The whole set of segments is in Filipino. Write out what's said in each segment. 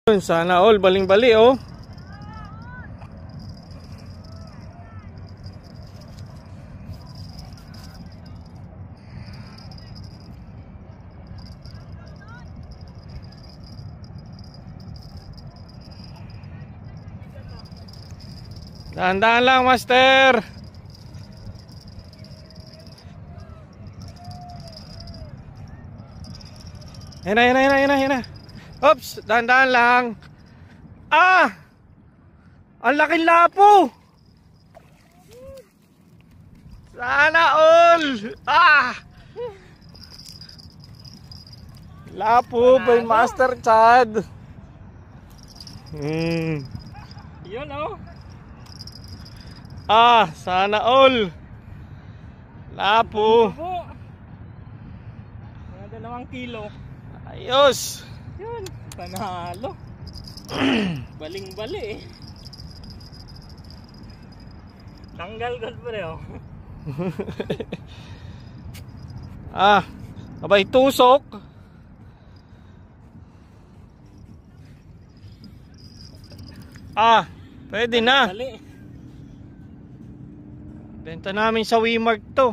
Sana all, baling-bali oh. Dahan-dahan lang, master. Yan na. Oops, dahan-dahan lang. Ah! Ang laking lapo. Sana all. Ah! Lapo by Master Chad. Yun oh. Ah, sana all. Lapo. Mga 2 kilo. Ayos. Yun, panalo. Baling-bali eh. Tanggal gold pa rin oh. Ah, abay tusok. Ah, pwede na. Bali. Benta namin sa WeMart to.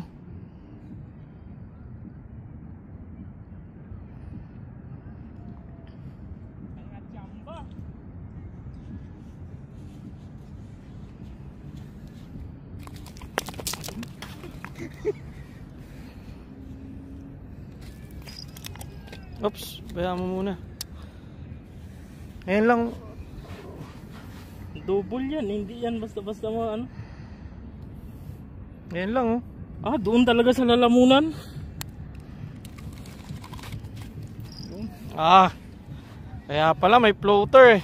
Oops, bayaan mo muna. Ngayon lang. Double yan, hindi yan basta-basta mo ano. Ngayon lang oh. Ah, doon talaga sa lalamunan. Ah, kaya pala may floater eh.